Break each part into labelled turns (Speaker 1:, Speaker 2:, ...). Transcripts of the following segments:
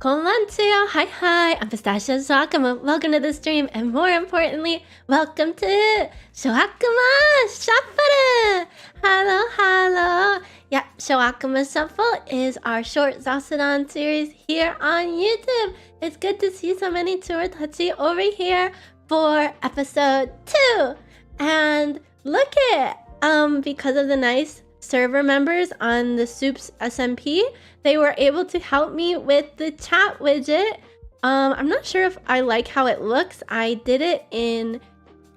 Speaker 1: Konbancheyo, hi, I'm Pistachio Shouakuma. Welcome to the stream, and more importantly, welcome to Shouakuma Shuffle! Hello! Yeah, Shouakuma Shuffle is our short Zasadan series here on YouTube. It's good to see so many Tsurutachi over here for episode 2. And look at because of the nice server members on the Soups SMP, they were able to help me with the chat widget. I'm not sure if I like how it looks. I did it in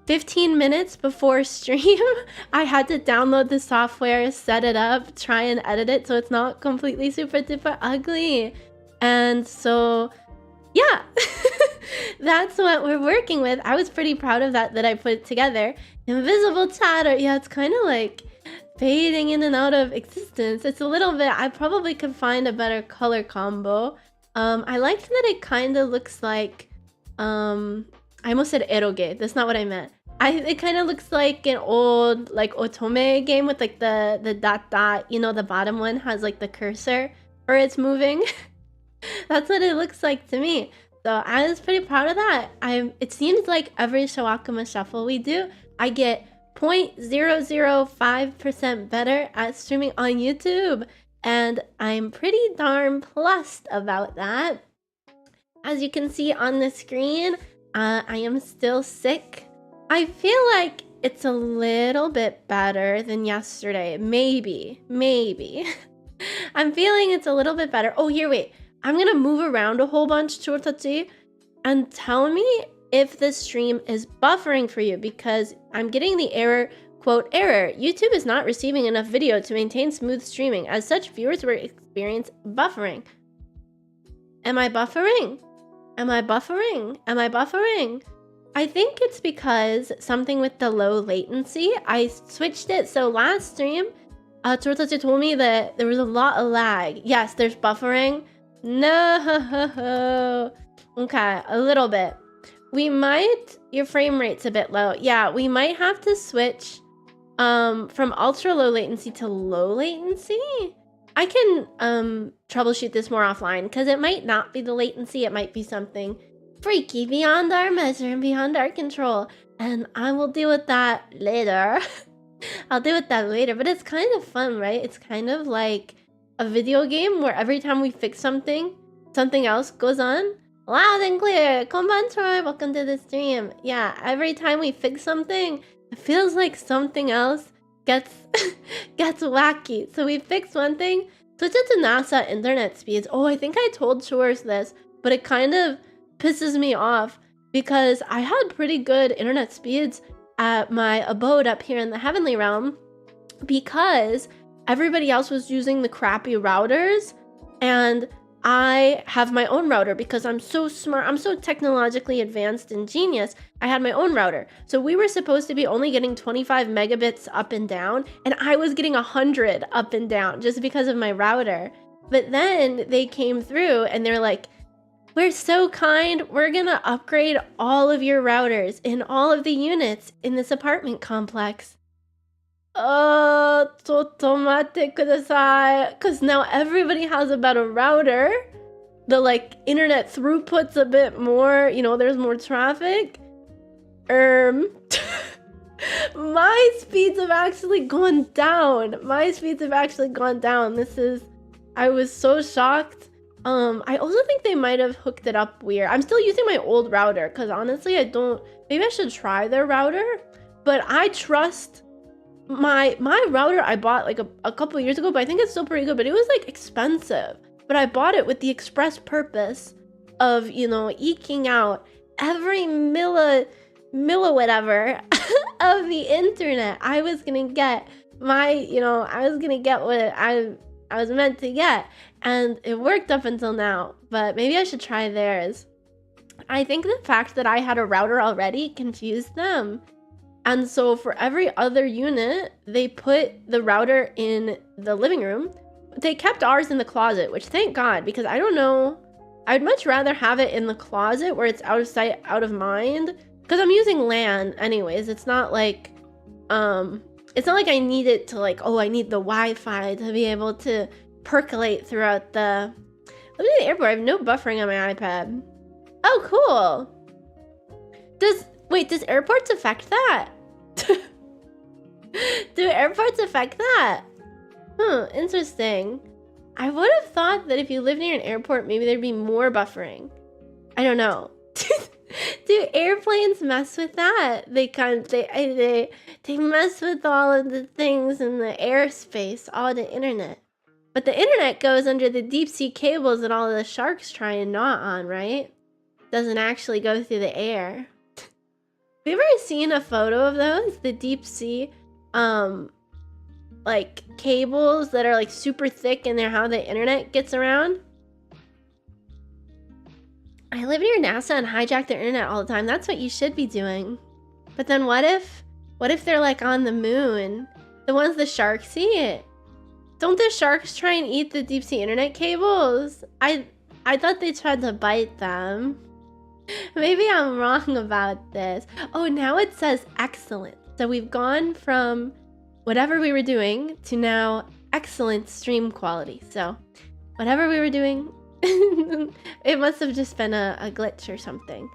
Speaker 1: 15 minutes before stream. I had to download the software, set it up, try and edit it so it's not completely super duper ugly. And so, yeah, that's what we're working with. I was pretty proud of that I put it together. Invisible chatter, yeah, it's kind of like fading in and out of existence. It's a little bit, I probably could find a better color combo. I liked that it kind of looks like, I almost said eroge, that's not what I meant. It kind of looks like an old, like, otome game with like the dot, you know, the bottom one has like the cursor or it's moving. That's what it looks like to me. So I was pretty proud of that. It seems like every Shouakuma Shuffle we do, I get 0.005% better at streaming on YouTube, and I'm pretty darn plussed about that. As you can see on the screen, I am still sick. I feel like it's a little bit better than yesterday. Maybe. I'm feeling it's a little bit better. Oh, here, wait. I'm gonna move around a whole bunch, Chortachi, and tell me if the stream is buffering for you, because I'm getting the error, quote, error. YouTube is not receiving enough video to maintain smooth streaming. As such, viewers will experience buffering. Am I buffering? I think it's because something with the low latency. I switched it. So last stream, Chortachi told me that there was a lot of lag. Yes, there's buffering. No. Okay, a little bit. Your frame rate's a bit low. Yeah, we might have to switch from ultra low latency to low latency. I can troubleshoot this more offline, because it might not be the latency. It might be something freaky beyond our measure and beyond our control. And I will deal with that later. I'll deal with that later, but it's kind of fun, right? It's kind of like a video game where every time we fix something, something else goes on. Loud and clear. Konban Troy, welcome to the stream. Yeah, every time we fix something, it feels like something else gets wacky. So we fix one thing, switch it to NASA internet speeds. Oh, I think I told Chores this, but it kind of pisses me off because I had pretty good internet speeds at my abode up here in the Heavenly Realm because everybody else was using the crappy routers, and I have my own router because I'm so smart. I'm so technologically advanced and genius. I had my own router. So we were supposed to be only getting 25 megabits up and down, and I was getting 100 up and down just because of my router. But then they came through and they're like, we're so kind. We're gonna upgrade all of your routers in all of the units in this apartment complex. Because now everybody has a better router. The internet throughput's a bit more, you know, there's more traffic. My speeds have actually gone down. I was so shocked. I also think they might have hooked it up weird. I'm still using my old router because honestly, maybe I should try their router, but I trust my router I bought like a couple years ago, but I think it's still pretty good, but it was like expensive. But I bought it with the express purpose of, you know, eking out every milli whatever of the internet. I was gonna get what I was meant to get, and it worked up until now, but maybe I should try theirs. I think the fact that I had a router already confused them. And so for every other unit, they put the router in the living room. They kept ours in the closet, which thank God, because I don't know. I'd much rather have it in the closet where it's out of sight, out of mind. Because I'm using LAN anyways. It's not like I need it to I need the Wi-Fi to be able to percolate throughout the Living in the airport, I have no buffering on my iPad. Oh, cool. Does airports affect that? Do airports affect that? Interesting. I would have thought that if you live near an airport, maybe there'd be more buffering. I don't know. Do airplanes mess with that? They mess with all of the things in the airspace, all the internet. But the internet goes under the deep sea cables that all of the sharks try and knot on, right? Doesn't actually go through the air. Have you ever seen a photo of those? The deep sea, like cables that are like super thick and they're how the internet gets around? I live near NASA and hijack their internet all the time. That's what you should be doing. But then what if they're like on the moon? The ones the sharks eat. Don't the sharks try and eat the deep sea internet cables? I thought they tried to bite them. Maybe I'm wrong about this. Oh, now it says excellent. So we've gone from whatever we were doing to now excellent stream quality. So whatever we were doing, it must have just been a glitch or something.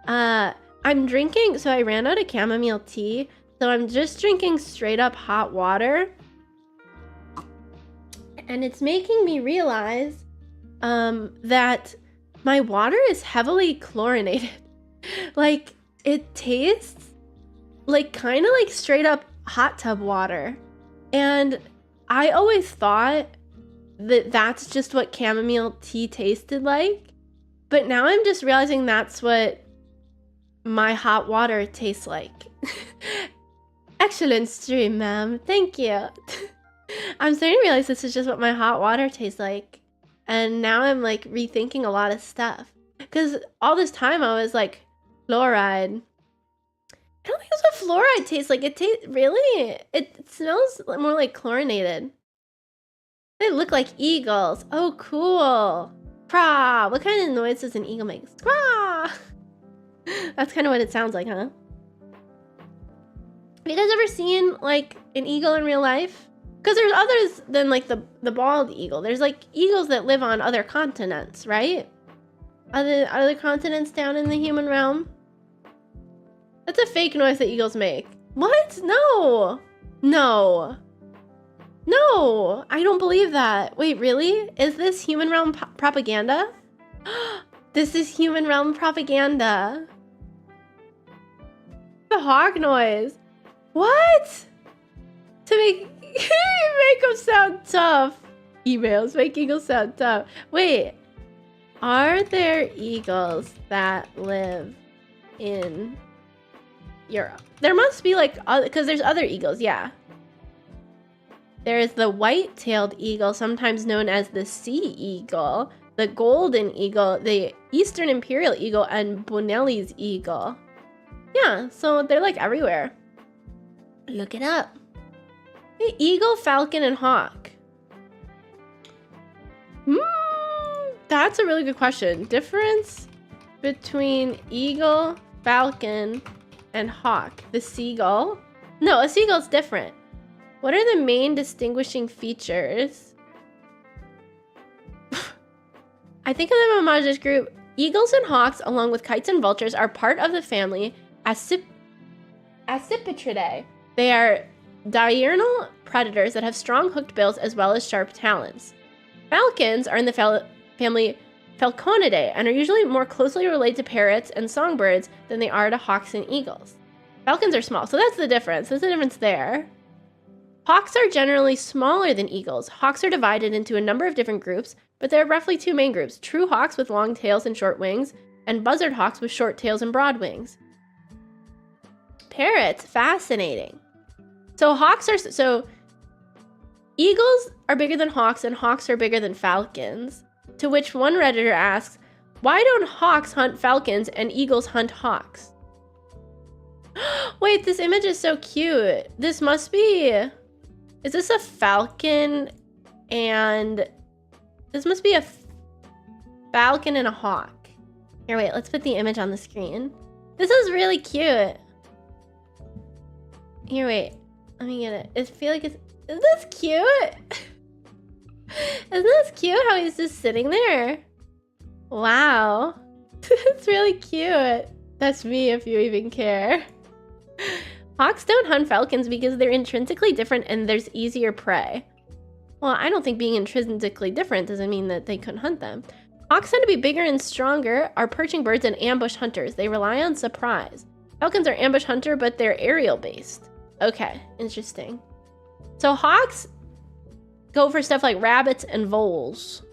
Speaker 1: I'm drinking, so I ran out of chamomile tea, so I'm just drinking straight up hot water. And it's making me realize that my water is heavily chlorinated. Like, it tastes like kind of like straight up hot tub water. And I always thought that that's just what chamomile tea tasted like. But now I'm just realizing that's what my hot water tastes like. Excellent stream, ma'am. Thank you. I'm starting to realize this is just what my hot water tastes like. And now I'm like rethinking a lot of stuff. Because all this time I was like, fluoride. I don't think that's what fluoride tastes like. It tastes, really? It smells more like chlorinated. They look like eagles. Oh, cool. Craw. What kind of noise does an eagle make? Craw. That's kind of what it sounds like, huh? Have you guys ever seen like an eagle in real life? Because there's others than like the bald eagle. There's like eagles that live on other continents, right? Other continents down in the human realm. That's a fake noise that eagles make. What? No. No. No, I don't believe that. Wait, really? Is this human realm propaganda? This is human realm propaganda. The hawk noise. What? To make them sound tough. Emails make eagles sound tough. Wait, are there eagles that live in Europe? There must be like, because there's other eagles, yeah. There is the white-tailed eagle, sometimes known as the sea eagle, the golden eagle, the eastern imperial eagle, and Bonelli's eagle. Yeah, so they're like everywhere. Look it up. Hey, eagle, falcon, and hawk. That's a really good question. Difference between eagle, falcon, and hawk. The seagull? No, a seagull's different. What are the main distinguishing features? I think of the Mamages group. Eagles and hawks, along with kites and vultures, are part of the family Accipitridae. They are diurnal predators that have strong hooked bills as well as sharp talons. Falcons are in the family Falconidae and are usually more closely related to parrots and songbirds than they are to hawks and eagles. Falcons are small, so that's the difference. There's a difference there. Hawks are generally smaller than eagles. Hawks are divided into a number of different groups, but there are roughly two main groups: true hawks with long tails and short wings, and buzzard hawks with short tails and broad wings. Parrots, fascinating. So eagles are bigger than hawks and hawks are bigger than falcons. To which one Redditor asks, why don't hawks hunt falcons and eagles hunt hawks? Wait, this image is so cute. This must be, is this a falcon and, this must be a falcon and a hawk. Here, wait, let's put the image on the screen. This is really cute. Here, wait, let me get it. I feel like is this cute? Isn't this cute how he's just sitting there? Wow. It's really cute. That's me if you even care. Hawks don't hunt falcons because they're intrinsically different and there's easier prey. Well, I don't think being intrinsically different doesn't mean that they couldn't hunt them. Hawks tend to be bigger and stronger, are perching birds and ambush hunters. They rely on surprise. Falcons are ambush hunter, but they're aerial based. Okay, interesting. So hawks go for stuff like rabbits and voles.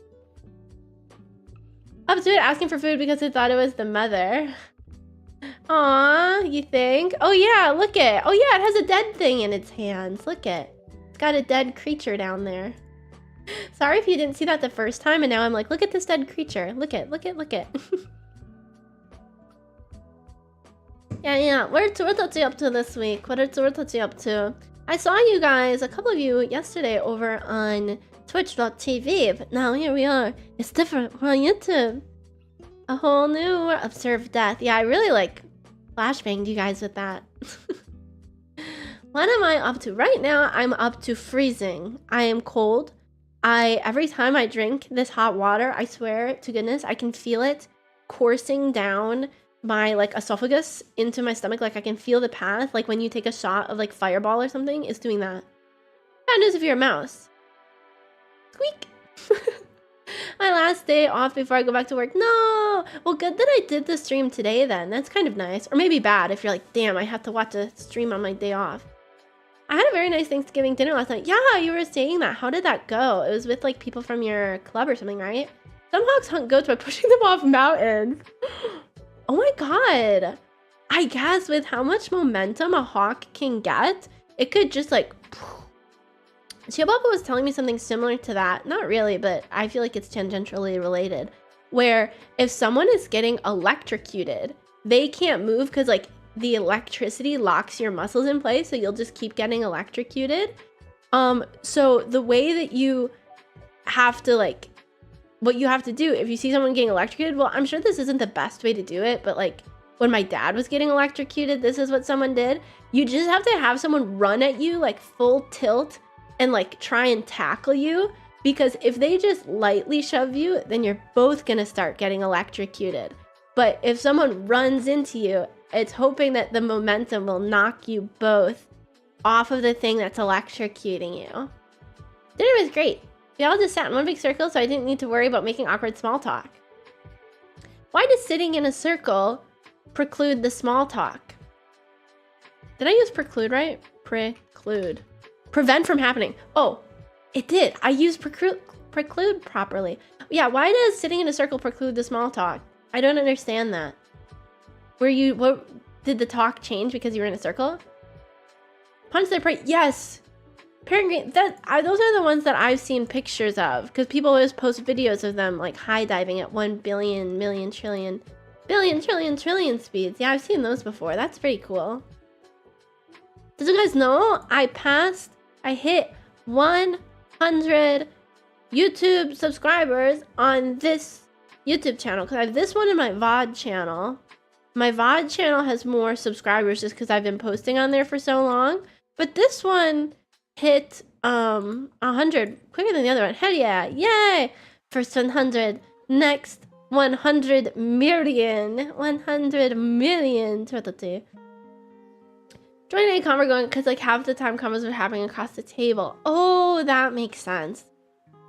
Speaker 1: Up to it, asking for food because it thought it was the mother. Aw, you think? Oh yeah, look it. Oh yeah, it has a dead thing in its hands. Look it. It's got a dead creature down there. Sorry if you didn't see that the first time, and now I'm like, look at this dead creature. Look it, look it, look it. Yeah. What are Tsurutochi up to this week? What are Tsurutochi up to? I saw you guys, a couple of you, yesterday over on Twitch.tv, but now here we are. It's different. We're on YouTube. A whole new observed death. Yeah, I really like flashbanged you guys with that. What am I up to? Right now, I'm up to freezing. I am cold. Every time I drink this hot water, I swear to goodness, I can feel it coursing down my like esophagus into my stomach. Like I can feel the path. Like when you take a shot of like Fireball or something, it's doing that. Bad news if you're a mouse. Squeak. My last day off before I go back to work. No! Well, good that I did the stream today then. That's kind of nice. Or maybe bad if you're like, damn, I have to watch a stream on my day off. I had a very nice Thanksgiving dinner last night. Yeah, you were saying that. How did that go? It was with like people from your club or something, right? Some hawks hunt goats by pushing them off mountains. Oh my god. I guess with how much momentum a hawk can get, it could just like... Chio was telling me something similar to that. Not really, but I feel like it's tangentially related. Where if someone is getting electrocuted, they can't move because like the electricity locks your muscles in place, so you'll just keep getting electrocuted. So the way that you have to like, what you have to do if you see someone getting electrocuted, well, I'm sure this isn't the best way to do it, but like when my dad was getting electrocuted, this is what someone did. You just have to have someone run at you like full tilt and like try and tackle you, because if they just lightly shove you, then you're both gonna start getting electrocuted. But if someone runs into you, it's hoping that the momentum will knock you both off of the thing that's electrocuting you. Dinner was great. We all just sat in one big circle, so I didn't need to worry about making awkward small talk. Why does sitting in a circle preclude the small talk? Did I use preclude right? Preclude. Prevent from happening. Oh, it did. I used preclude properly. Yeah, why does sitting in a circle preclude the small talk? I don't understand that. What did the talk change because you were in a circle? Punch their prey. Yes. Parent, those are the ones that I've seen pictures of, because people always post videos of them like high diving at 1 billion, million, trillion, billion, trillion, trillion speeds. Yeah, I've seen those before. That's pretty cool. Did you guys know I hit 100 YouTube subscribers on this YouTube channel, because I have this one in my VOD channel. My VOD channel has more subscribers just because I've been posting on there for so long. But this one hit 100 quicker than the other one. Hell yeah. Yay! First 100. Next 100 million. 100 million. Join a convo going because like half the time convos are happening across the table. Oh, that makes sense.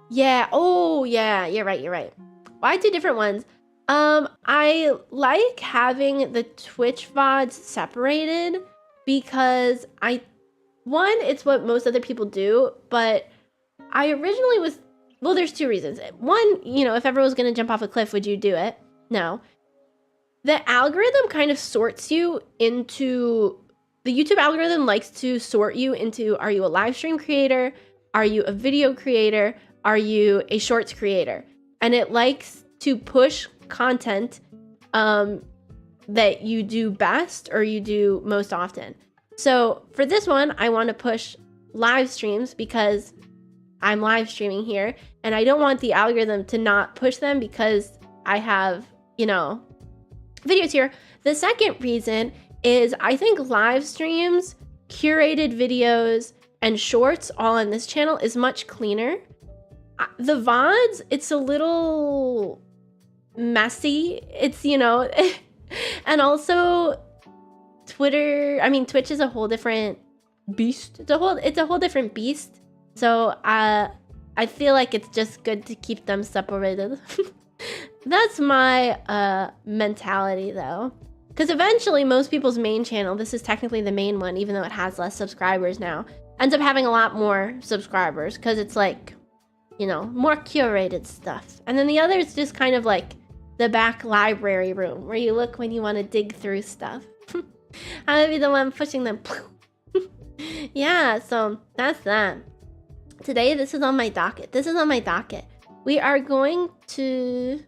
Speaker 1: Yeah. Oh, yeah. You're right. Why two different ones? I like having the Twitch VODs separated because it's what most other people do, but I originally well, there's two reasons. One, if everyone was going to jump off a cliff, would you do it? No. The algorithm kind of sorts you into... The YouTube algorithm likes to sort you into, are you a live stream creator? Are you a video creator? Are you a shorts creator? And it likes to push content that you do best or you do most often. So for this one, I want to push live streams because I'm live streaming here, and I don't want the algorithm to not push them because I have, videos here. The second reason is I think live streams, curated videos, and shorts all on this channel is much cleaner. The VODs, it's a little messy. It's, you know, and also Twitch is a whole different beast. It's a whole different beast. So I feel like it's just good to keep them separated. That's my mentality though. Because eventually most people's main channel, this is technically the main one, even though it has less subscribers now, ends up having a lot more subscribers because it's like, you know, more curated stuff. And then the other is just kind of like the back library room where you look when you want to dig through stuff. I'll be the one pushing them. Yeah, so that's that. Today, this is on my docket. We are going to...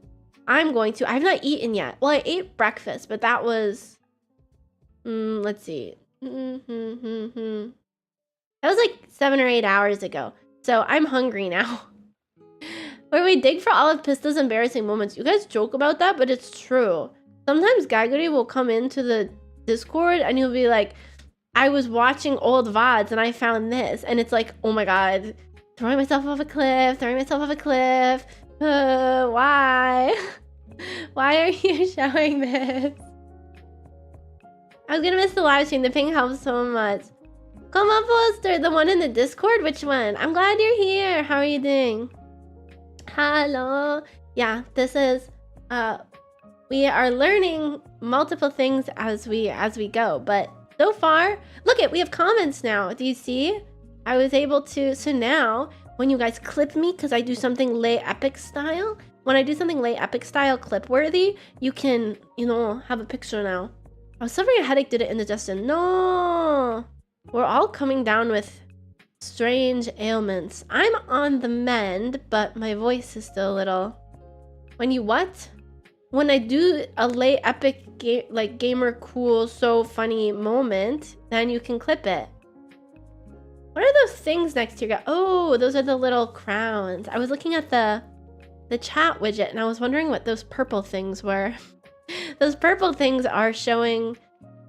Speaker 1: I have not eaten yet. Well, I ate breakfast, but that was... let's see. That was like 7 or 8 hours ago. So I'm hungry now. Where we dig for all of Pista's embarrassing moments. You guys joke about that, but it's true. Sometimes Gaguri will come into the Discord and he'll be like, I was watching old VODs and I found this. And it's like, oh my god. Throwing myself off a cliff. Why? Why are you showing this? I was gonna miss the live stream. The ping helps so much. Come on, Poster. The one in the Discord? Which one? I'm glad you're here. How are you doing? Hello. Yeah, this is... we are learning multiple things as we go. But so far... Look we have comments now. Do you see? I was able to... So now, when you guys clip me, because I do something lay epic style... When I do something lay epic style clip worthy, you can, you know, have a picture now. I was suffering a headache, did it indigestion. No! We're all coming down with strange ailments. I'm on the mend, but my voice is still a little... When you what? When I do a lay epic, like gamer cool, so funny moment, then you can clip it. What are those things next to your guy? Oh, those are the little crowns. I was looking at the chat widget and I was wondering what those purple things were. Those purple things are showing,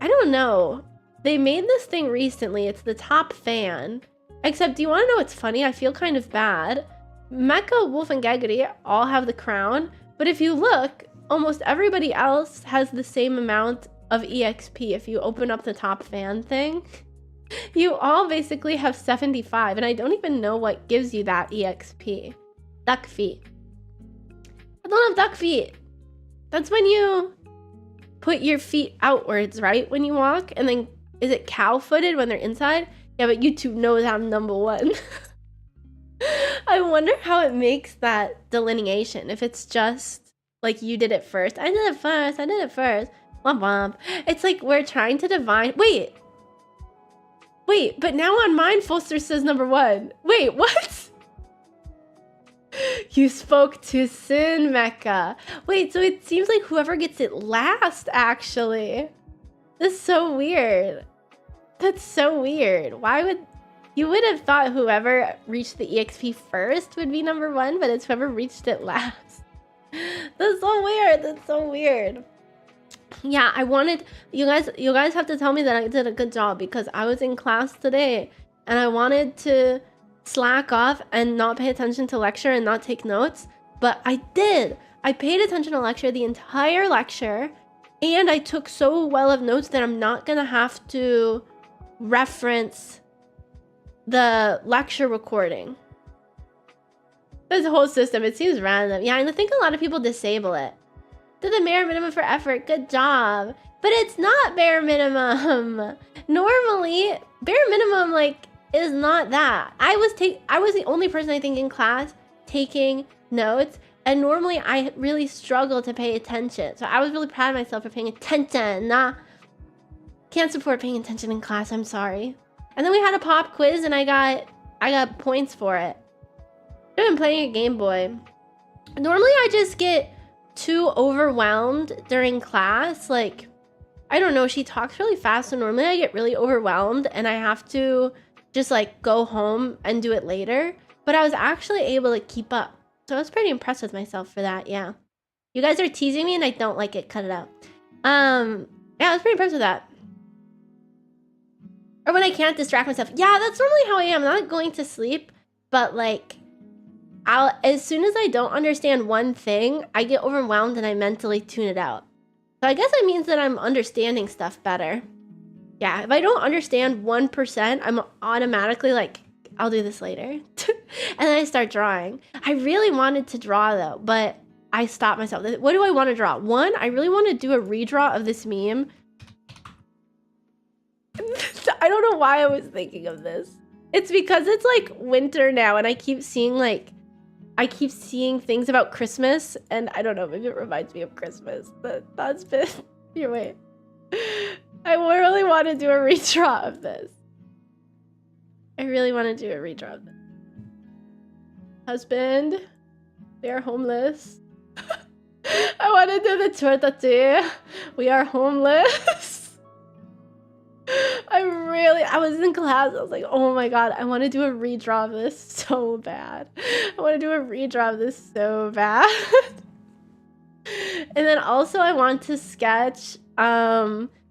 Speaker 1: I don't know. They made this thing recently. It's the top fan. Except, do you want to know what's funny? I feel kind of bad. Mecha, Wolf, and Gaguri all have the crown, but if you look, almost everybody else has the same amount of EXP. If you open up the top fan thing, you all basically have 75, and I don't even know what gives you that EXP. Duck feet. I don't have duck feet. That's when you put your feet outwards, right? When you walk, and then is it cow-footed when they're inside? Yeah, but YouTube knows I'm number one. I wonder how it makes that delineation. If it's just like you did it first. I did it first. Womp womp. It's like we're trying to divine. Wait, but now on mine, Foster says number one. Wait, what? You spoke too soon, Mecha. Wait, so it seems like whoever gets it last, actually. That's so weird. That's so weird. Why would... You would have thought whoever reached the EXP first would be number one, but it's whoever reached it last. That's so weird. That's so weird. Yeah, I wanted... You guys have to tell me that I did a good job because I was in class today and I wanted to slack off and not pay attention to lecture and not take notes, but I did. I paid attention to lecture the entire lecture and I took so well of notes that I'm not gonna have to reference the lecture recording. This whole system, it seems random. Yeah, and I think a lot of people disable it. Did the bare minimum for effort, good job. But it's not bare minimum. Normally, bare minimum, like, is not that. I was the only person I think in class taking notes, and normally I really struggle to pay attention. So I was really proud of myself for paying attention. Can't support paying attention in class, I'm sorry. And then we had a pop quiz and I got points for it. I've been playing a Game Boy. Normally I just get too overwhelmed during class. Like, I don't know, she talks really fast, so normally I get really overwhelmed and I have to just like go home and do it later. But I was actually able to keep up. So I was pretty impressed with myself for that, yeah. You guys are teasing me and I don't like it, cut it out. Yeah, I was pretty impressed with that. Or when I can't distract myself. Yeah, that's normally how I am. I'm not going to sleep, but like, as soon as I don't understand one thing, I get overwhelmed and I mentally tune it out. So I guess that means that I'm understanding stuff better. Yeah, if I don't understand 1%, I'm automatically like, I'll do this later. And then I start drawing. I really wanted to draw though, but I stopped myself. What do I want to draw? One, I really want to do a redraw of this meme. I don't know why I was thinking of this. It's because it's like winter now and I keep seeing things about Christmas, and I don't know, maybe it reminds me of Christmas. But that's been here. Wait. I really want to do a redraw of this. I really want to do a redraw of this. Husband, we are homeless. I want to do the torta. We are homeless. I was in class. I was like, oh my god, I want to do a redraw of this so bad. I want to do a redraw of this so bad. And then also I want to sketch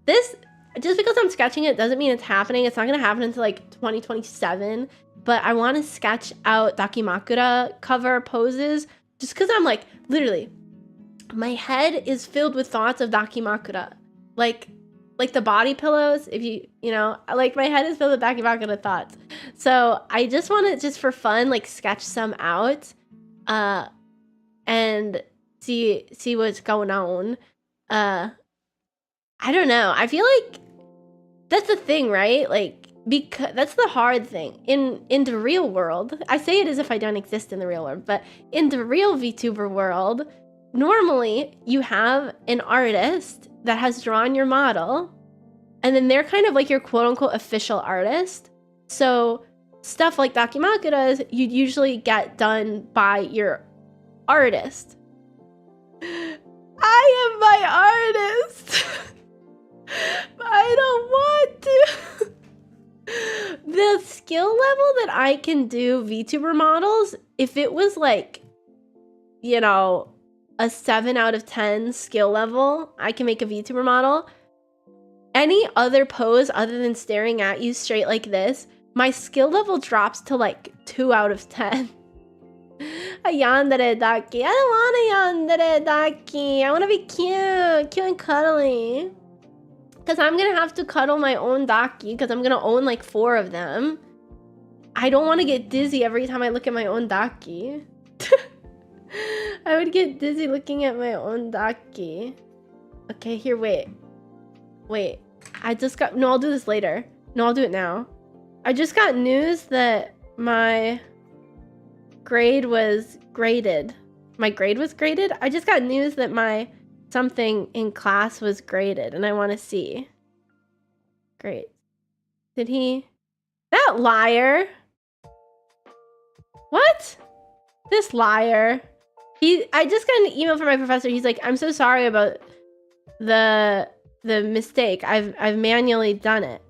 Speaker 1: this. Just because I'm sketching it doesn't mean it's happening. It's not going to happen until like 2027. But I want to sketch out dakimakura cover poses just because I'm like, literally, my head is filled with thoughts of dakimakura. Like the body pillows, if you know, like my head is filled with dakimakura thoughts. So I just want to, just for fun, like sketch some out and see what's going on. I don't know. I feel like that's the thing, right? Like, because that's the hard thing in the real world. I say it as if I don't exist in the real world, but in the real VTuber world, normally you have an artist that has drawn your model, and then they're kind of like your quote-unquote official artist. So stuff like dakimakuras, you'd usually get done by your artist. I am my artist. I don't want to. The skill level that I can do VTuber models, if it was like, you know, a 7 out of 10 skill level, I can make a VTuber model. Any other pose other than staring at you straight like this, my skill level drops to like 2 out of 10. A yandere daki. I don't want a yandere daki. I want to be cute and cuddly. Because I'm going to have to cuddle my own daki because I'm going to own like 4 of them. I don't want to get dizzy every time I look at my own daki. I would get dizzy looking at my own daki. Okay, here, wait. I just got... No, I'll do this later. No, I'll do it now. I just got news that my grade was graded. My grade was graded? I just got news that my something in class was graded, and I want to see. Great. Did he... That liar! What? This liar. I just got an email from my professor. He's like, I'm so sorry about the mistake. I've manually done it.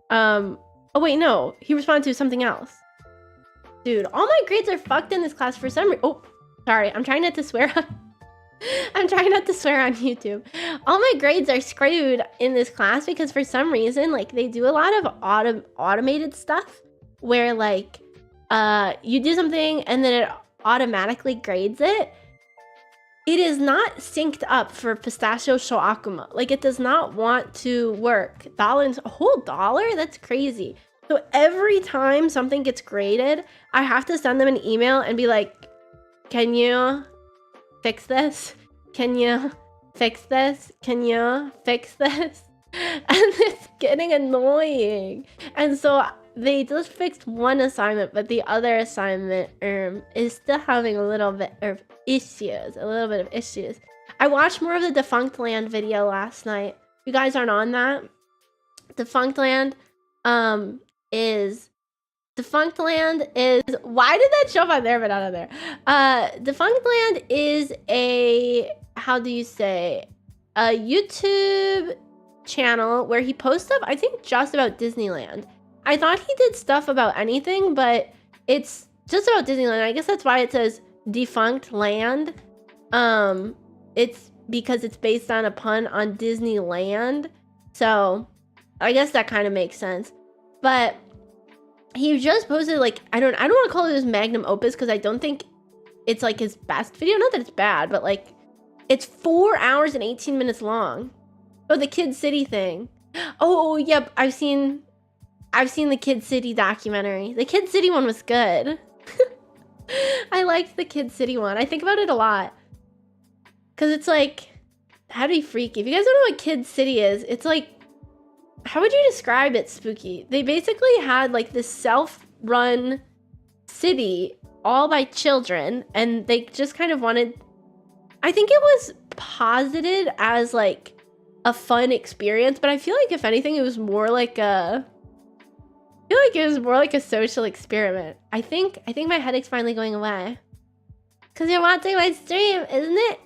Speaker 1: Oh wait, no. He responded to something else. Dude, all my grades are fucked in this class for some reason. Oh, sorry. I'm trying not to swear. I'm trying not to swear on YouTube. All my grades are screwed in this class because for some reason, like, they do a lot of automated stuff where, like, you do something and then it automatically grades it. It is not synced up for Pistachio Shouakuma. Like, it does not want to work. A whole $1? That's crazy. So every time something gets graded, I have to send them an email and be like, can you fix this? Can you fix this? Can you fix this? And it's getting annoying. And so they just fixed one assignment, but the other assignment is still having a little bit of issues. I watched more of the Defunct Land video last night. You guys aren't on that? Defunct Land is... Why did that show up on there but not on there? Defunct Land is a... How do you say? A YouTube channel where he posts stuff, I think, just about Disneyland. I thought he did stuff about anything, but it's just about Disneyland. I guess that's why it says Defunct Land. It's because it's based on a pun on Disneyland. So I guess that kind of makes sense. But he just posted like, I don't want to call it his magnum opus because I don't think it's like his best video. Not that it's bad, but like it's 4 hours and 18 minutes long. Oh, the Kid City thing. Oh, yep. I've seen the Kid City documentary. The Kid City one was good. I liked the Kid City one. I think about it a lot. Cause it's like, how do you freaky? If you guys don't know what Kid City is, it's like, how would you describe it, spooky? They basically had like this self-run city all by children, and they just kind of wanted, I think it was posited as like a fun experience, but I feel like if anything, it was more like a, social experiment. I think my headache's finally going away. Cause you're watching my stream, isn't it?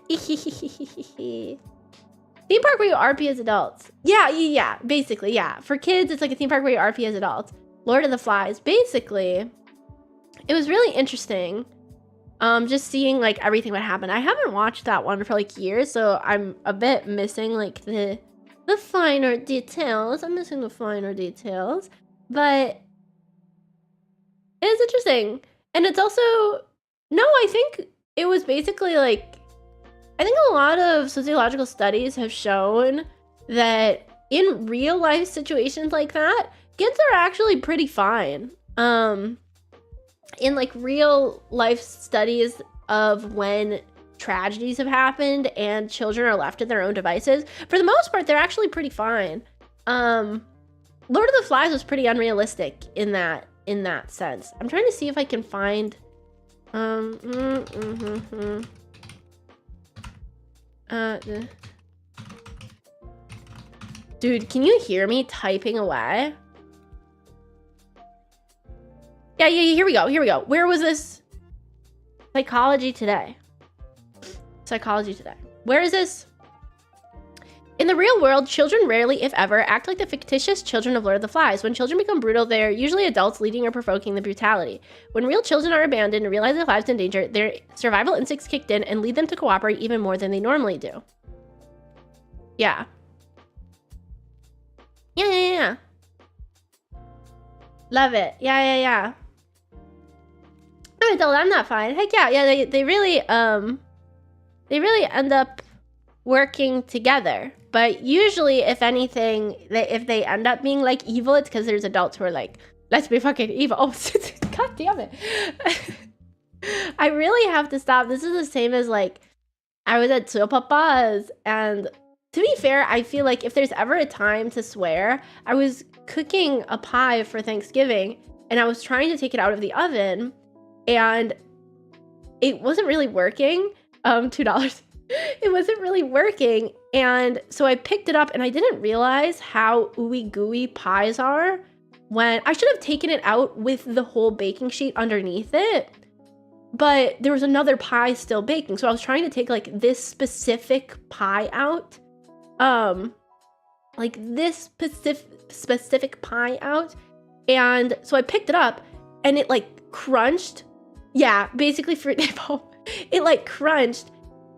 Speaker 1: Theme park where you RP as adults. Yeah, basically, yeah. For kids, it's like a theme park where you RP as adults. Lord of the Flies, basically. It was really interesting. Just seeing like everything that happened. I haven't watched that one for like years, so I'm a bit missing like the finer details. I'm missing the finer details, but it is interesting. And it's also, no, I think it was basically like, I think a lot of sociological studies have shown that in real life situations like that, kids are actually pretty fine. In like real life studies of when tragedies have happened and children are left to their own devices, for the most part, they're actually pretty fine. Lord of the Flies was pretty unrealistic in that sense. I'm trying to see if I can find, dude, can you hear me typing away? Yeah, here we go. Where was this? Psychology Today. Where is this? In the real world, children rarely, if ever, act like the fictitious children of Lord of the Flies. When children become brutal, they are usually adults leading or provoking the brutality. When real children are abandoned and realize their lives in danger, their survival instincts kicked in and lead them to cooperate even more than they normally do. Yeah. Yeah. Love it. Yeah. I'm an adult, I'm not fine. Heck yeah, they really end up working together. But usually, if anything, if they end up being like evil, it's because there's adults who are like, let's be fucking evil. Oh, god damn it. I really have to stop. This is the same as like, I was at Chio Papa's, and to be fair, I feel like if there's ever a time to swear, I was cooking a pie for Thanksgiving, and I was trying to take it out of the oven, and it wasn't really working. $2. It wasn't really working, and so I picked it up, and I didn't realize how ooey gooey pies are when I should have taken it out with the whole baking sheet underneath it, but there was another pie still baking, so I was trying to take like this specific pie out, like this specific pie out, and so I picked it up, and it like crunched. Yeah, basically fruit nipple. It like crunched,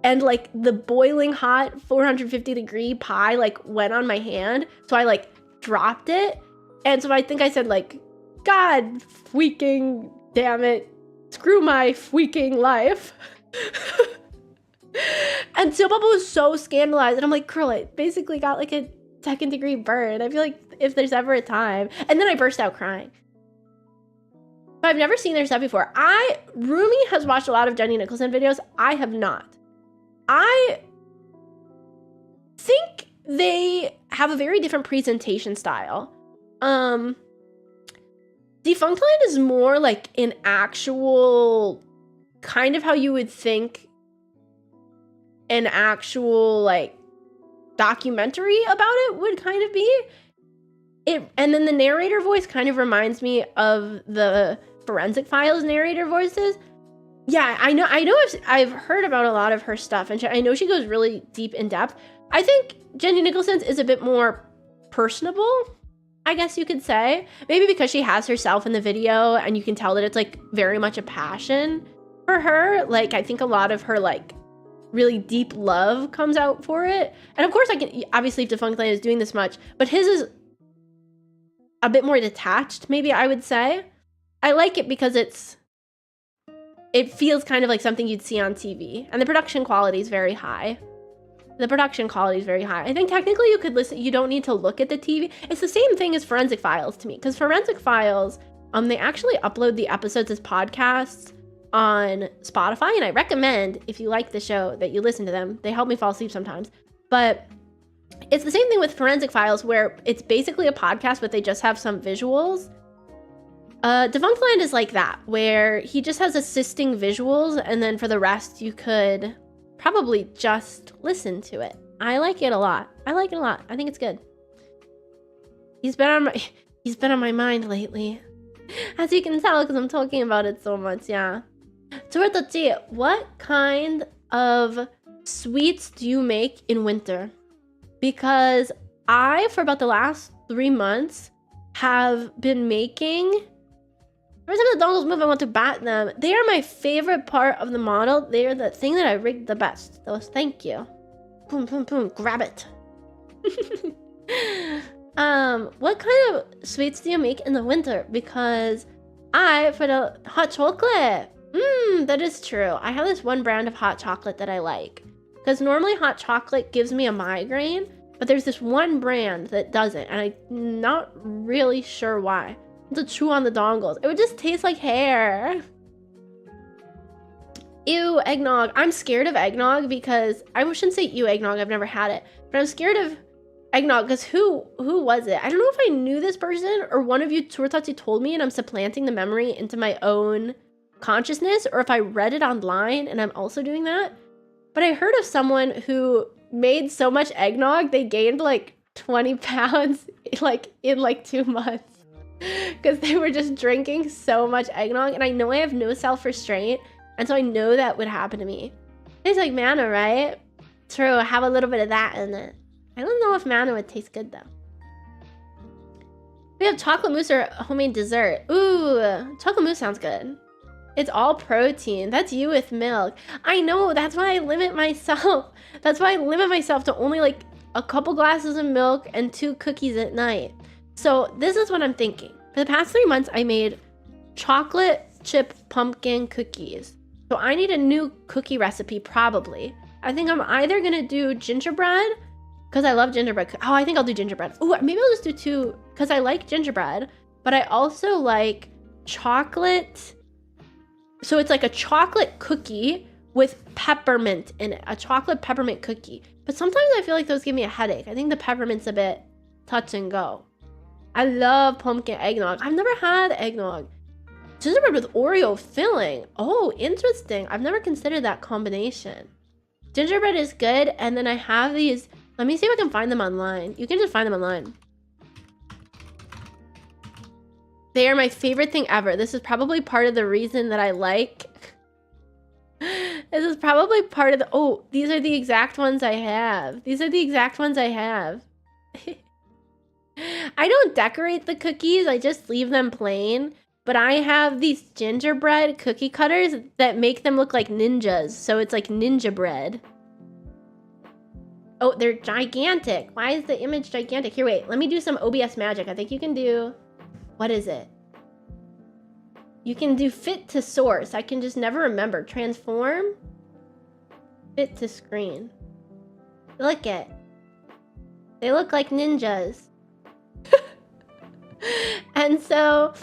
Speaker 1: and like the boiling hot 450 degree pie like went on my hand, so I like dropped it, and so I think I said like, God freaking damn it, screw my freaking life. And Chio Papa was so scandalized, and I'm like, girl, I basically got like a 2nd degree burn. I feel like if there's ever a time, and then I burst out crying. But I've never seen their stuff before. Rumi has watched a lot of Jenny Nicholson videos. I have not. I think they have a very different presentation style. Defunct Land is more like an actual, kind of how you would think an actual like documentary about it would kind of be. And then the narrator voice kind of reminds me of the Forensic Files narrator voices. Yeah, I know. I've heard about a lot of her stuff, and I know she goes really deep in depth. I think Jenny Nicholson's is a bit more personable, I guess you could say. Maybe because she has herself in the video, and you can tell that it's like very much a passion for her. Like, I think a lot of her like really deep love comes out for it. And of course, I can obviously if Defunct Land is doing this much, but his is a bit more detached, maybe I would say. I like it because it feels kind of like something you'd see on TV, and the production quality is very high. I think technically you could listen, you don't need to look at the TV. It's the same thing as Forensic Files to me, because Forensic Files, they actually upload the episodes as podcasts on Spotify, and I recommend, if you like the show, that you listen to them. They help me fall asleep sometimes. But it's the same thing with Forensic Files, where it's basically a podcast, but they just have some visuals. Defunct Land is like that, where he just has assisting visuals, and then for the rest, you could probably just listen to it. I like it a lot. I think it's good. He's been on my mind lately, as you can tell, because I'm talking about it so much. Yeah. What kind of sweets do you make in winter? Because I, for about the last 3 months, have been making... Every time the dongles move, I want to bat them. They are my favorite part of the model. They are the thing that I rigged the best. Those, thank you. Boom, boom, boom. Grab it. What kind of sweets do you make in the winter? Because for the hot chocolate. That is true. I have this one brand of hot chocolate that I like. Because normally hot chocolate gives me a migraine, but there's this one brand that doesn't, and I'm not really sure why. To chew on the dongles. It would just taste like hair. Ew, eggnog. I'm scared of eggnog because I shouldn't say ew eggnog. I've never had it, but I'm scared of eggnog because who was it? I don't know if I knew this person or one of you Turtachi told me and I'm supplanting the memory into my own consciousness, or if I read it online and I'm also doing that. But I heard of someone who made so much eggnog they gained like 20 pounds in 2 months. Because they were just drinking so much eggnog, and I know I have no self-restraint, and so I know that would happen to me. Tastes like manna, right? True, have a little bit of that in it. I don't know if manna would taste good though. We have chocolate mousse or homemade dessert. Ooh, chocolate mousse sounds good. It's all protein. That's you with milk. I know, that's why I limit myself. That's why I limit myself to only like a couple glasses of milk and 2 cookies at night. So this is what I'm thinking. For the past 3 months, I made chocolate chip pumpkin cookies. So I need a new cookie recipe, probably. I think I'm either gonna do gingerbread, because I love gingerbread. Oh, I think I'll do gingerbread. Oh, maybe I'll just do 2, because I like gingerbread, but I also like chocolate. So it's like a chocolate cookie with peppermint in it, a chocolate peppermint cookie. But sometimes I feel like those give me a headache. I think the peppermint's a bit touch and go. I love pumpkin eggnog. I've never had eggnog. Gingerbread with Oreo filling. Oh, interesting. I've never considered that combination. Gingerbread is good, and then I have these. Let me see if I can find them online. You can just find them online. They are my favorite thing ever. This is probably part of the reason that I like. This is probably part of the. Oh, these are the exact ones I have. These are the exact ones I have. I don't decorate the cookies, I just leave them plain, but I have these gingerbread cookie cutters that make them look like ninjas, so it's like ninja bread. Oh, they're gigantic. Why is the image gigantic? Here, wait, let me do some OBS magic. I think you can do, what is it? You can do fit to source. I can just never remember. Transform, fit to screen. Look it. They look like ninjas. And so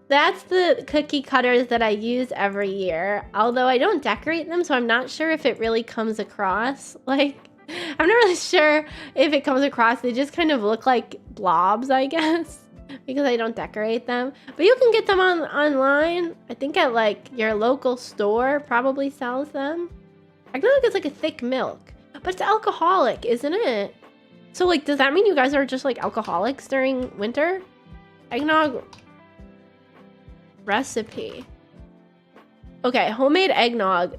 Speaker 1: that's the cookie cutters that I use every year, although I don't decorate them, so I'm not sure if it really comes across. Like, I'm not really sure if it comes across. They just kind of look like blobs, I guess, because I don't decorate them. But you can get them online. I think at like your local store probably sells them. I feel like it's like a thick milk, but it's alcoholic, isn't it? So like, does that mean you guys are just like alcoholics during winter? Eggnog recipe. Okay, homemade eggnog.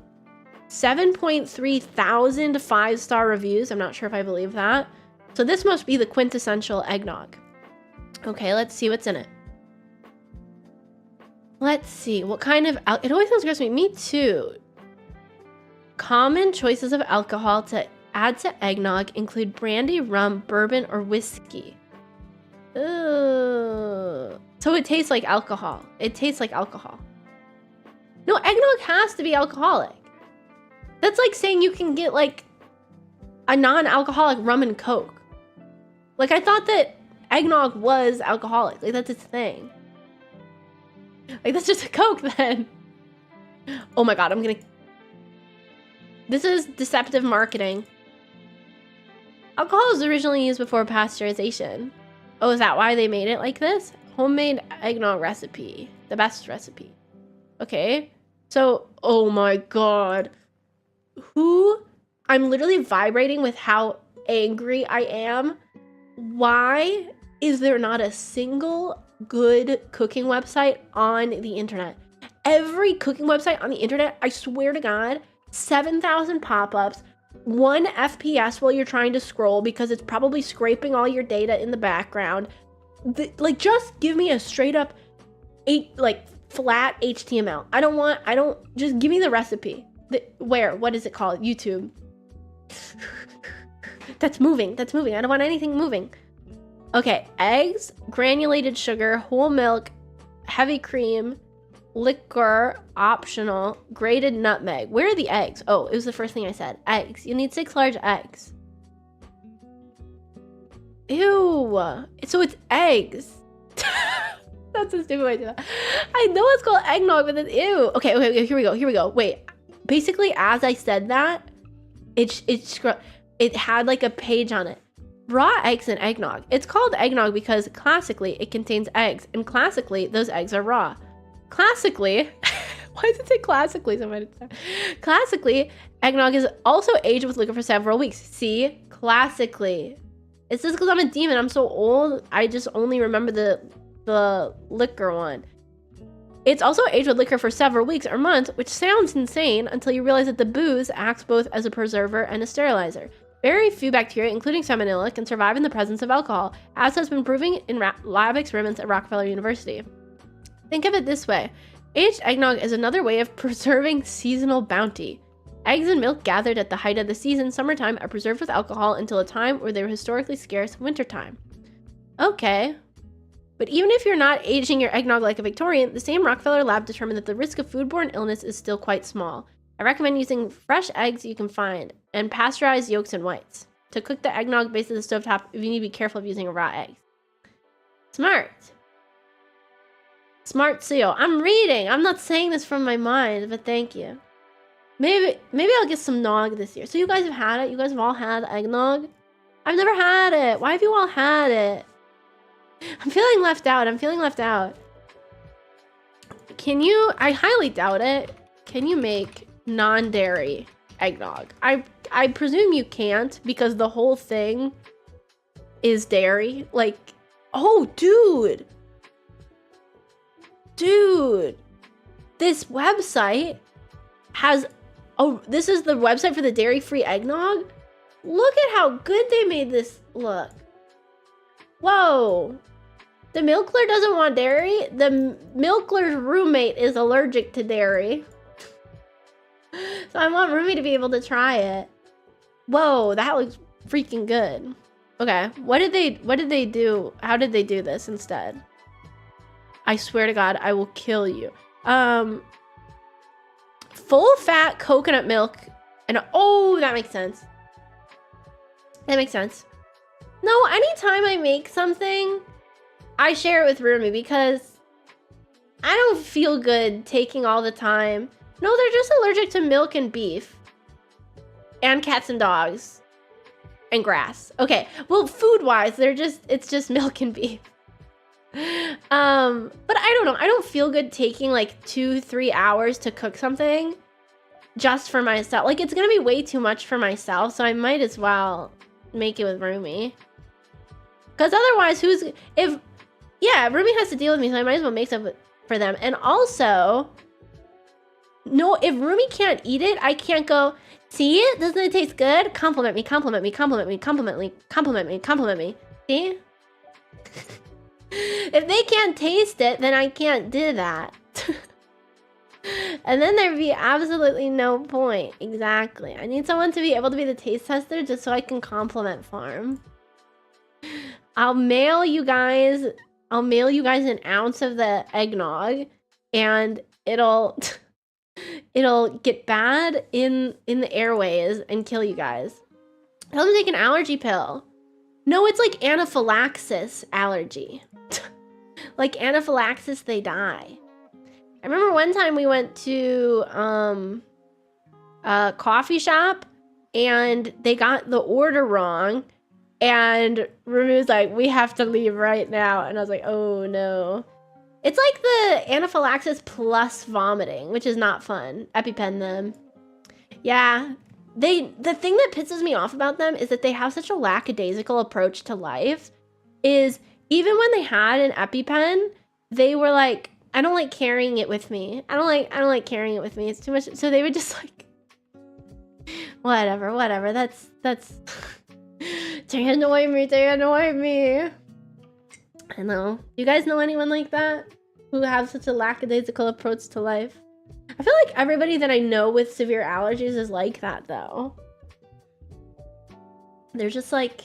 Speaker 1: 7.3 thousand 5-star reviews. I'm not sure if I believe that. So this must be the quintessential eggnog. Okay, let's see what's in it. Let's see. What kind of... It always sounds gross to me. Me too. Common choices of alcohol to add to eggnog include brandy, rum, bourbon, or whiskey. Ooh. So it tastes like alcohol. It tastes like alcohol. No, eggnog has to be alcoholic. That's like saying you can get like a non-alcoholic rum and coke. Like I thought that eggnog was alcoholic. Like that's its thing. Like that's just a coke then. Oh my god, this is deceptive marketing. Alcohol was originally used before pasteurization. Oh, is that why they made it like this? Homemade eggnog recipe. The best recipe. Okay. So, oh my god. I'm literally vibrating with how angry I am. Why is there not a single good cooking website on the internet? Every cooking website on the internet, I swear to God, 7,000 pop-ups, 1 FPS while you're trying to scroll because it's probably scraping all your data in the background. Like, just give me a straight up, flat HTML. Just give me the recipe. What is it called? YouTube. That's moving. I don't want anything moving. Okay, eggs, granulated sugar, whole milk, heavy cream, liquor, optional, grated nutmeg. Where are the eggs? Oh, it was the first thing I said. Eggs. You need 6 large eggs. Ew. So it's eggs. That's a stupid way to do that. I know it's called eggnog, but it's ew. Okay, here we go. Wait. Basically, as I said that, it had like a page on it. Raw eggs and eggnog. It's called eggnog because classically it contains eggs, and classically those eggs are raw. Classically, why does it say classically? Classically, eggnog is also aged with liquor for several weeks. See, classically. It's just because I'm a demon. I'm so old. I just only remember the liquor one. It's also aged with liquor for several weeks or months, which sounds insane until you realize that the booze acts both as a preserver and a sterilizer. Very few bacteria, including salmonella, can survive in the presence of alcohol, as has been proven in lab experiments at Rockefeller University. Think of it this way. Aged eggnog is another way of preserving seasonal bounty. Eggs and milk gathered at the height of the season, summertime, are preserved with alcohol until a time where they were historically scarce, wintertime. Okay. But even if you're not aging your eggnog like a Victorian, the same Rockefeller lab determined that the risk of foodborne illness is still quite small. I recommend using fresh eggs you can find and pasteurized yolks and whites. To cook the eggnog based on the stovetop, you need to be careful of using a raw egg. Smart. Smart Chio. I'm reading. I'm not saying this from my mind, but thank you. Maybe I'll get some nog this year. So you guys have had it? You guys have all had eggnog? I've never had it. Why have you all had it? I'm feeling left out. Can you, I highly doubt it. Can you make non-dairy eggnog? I presume you can't because the whole thing is dairy. Like, oh, dude, this website has, oh, this is the website for the dairy-free eggnog? Look at how good they made this look. Whoa. The milkler doesn't want dairy. The milkler's roommate is allergic to dairy. So I want Rumi to be able to try it. Whoa, that looks freaking good. Okay, what did they do? How did they do this instead? I swear to God, I will kill you. Full fat coconut milk and oh, that makes sense. That makes sense. No, anytime I make something, I share it with Rumi because I don't feel good taking all the time. No, they're just allergic to milk and beef. And cats and dogs. And grass. Okay, well, food-wise, it's just milk and beef. But I don't know. I don't feel good taking like 2-3 hours to cook something just for myself. Like, it's gonna be way too much for myself, so I might as well make it with Rumi. Because otherwise, Rumi has to deal with me, so I might as well make stuff for them. And also, no, if Rumi can't eat it, I can't go, see it? Doesn't it taste good? Compliment me, compliment me, compliment me, compliment me, compliment me, compliment me. See? If they can't taste it, then I can't do that. And then there'd be absolutely no point. Exactly. I need someone to be able to be the taste tester just so I can compliment farm. I'll mail you guys I'll mail you guys an ounce of the eggnog, and it'll get bad in the airways and kill you guys. Tell them to take an allergy pill. No, it's like anaphylaxis allergy. Like anaphylaxis, they die. I remember one time we went to a coffee shop and they got the order wrong, and Rumi was like, we have to leave right now. And I was like, oh no. It's like the anaphylaxis plus vomiting, which is not fun. EpiPen them. Yeah. The thing that pisses me off about them is that they have such a lackadaisical approach to life. Is even when they had an EpiPen, they were like, I don't like carrying it with me. I don't like carrying it with me. It's too much. So they would just like, whatever. That's they annoy me. I know. Do you guys know anyone like that? Who have such a lackadaisical approach to life? I feel like everybody that I know with severe allergies is like that, though. They're just like,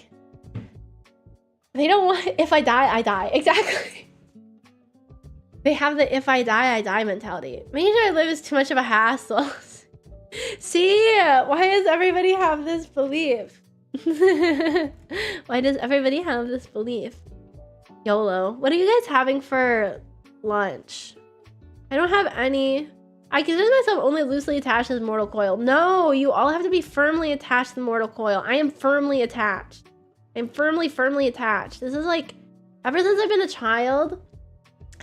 Speaker 1: they don't want, if I die, I die. Exactly. They have the if I die, I die mentality. Making sure I live is too much of a hassle. See? Why does everybody have this belief? Why does everybody have this belief? YOLO. What are you guys having for lunch? I don't have any. I consider myself only loosely attached to the mortal coil. No, you all have to be firmly attached to the mortal coil. I am firmly attached. I'm firmly attached. This is like, ever since I've been a child,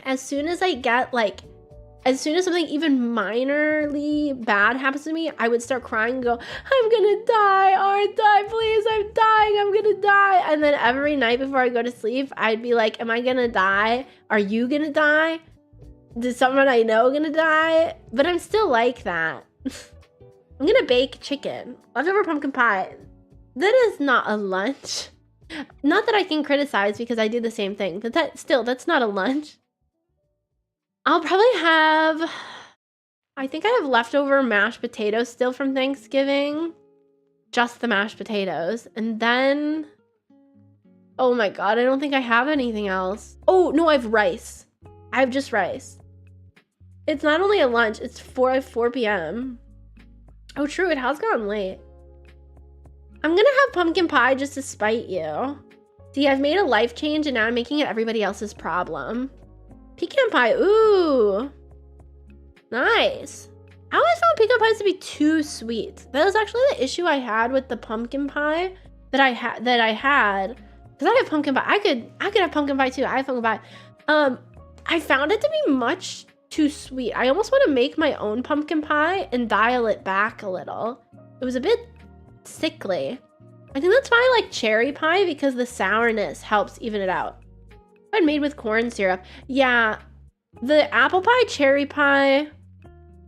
Speaker 1: as soon as something even minorly bad happens to me, I would start crying and go, I'm gonna die, aren't I? Please, I'm dying, I'm gonna die. And then every night before I go to sleep, I'd be like, am I gonna die? Are you gonna die? Is someone I know gonna die? But I'm still like that. I'm gonna bake chicken. Leftover pumpkin pie. That is not a lunch. Not that I can criticize because I do the same thing, but that's not a lunch. I'll probably have, I think I have leftover mashed potatoes still from Thanksgiving. Just the mashed potatoes. And then, oh my God, I don't think I have anything else. Oh, no, I have rice. I have just rice. It's not only a lunch, it's 4 p.m. Oh, true, it has gone late. I'm gonna have pumpkin pie just to spite you. See, I've made a life change and now I'm making it everybody else's problem. Pecan pie, ooh. Nice. I always found pecan pies to be too sweet. That was actually the issue I had with the pumpkin pie that I had. Because I have pumpkin pie. I could have pumpkin pie too. I have pumpkin pie. I found it to be much too sweet. I almost want to make my own pumpkin pie and dial it back a little. It was a bit sickly. I think that's why I like cherry pie, because the sourness helps even it out. And made with corn syrup. Yeah, the apple pie, cherry pie,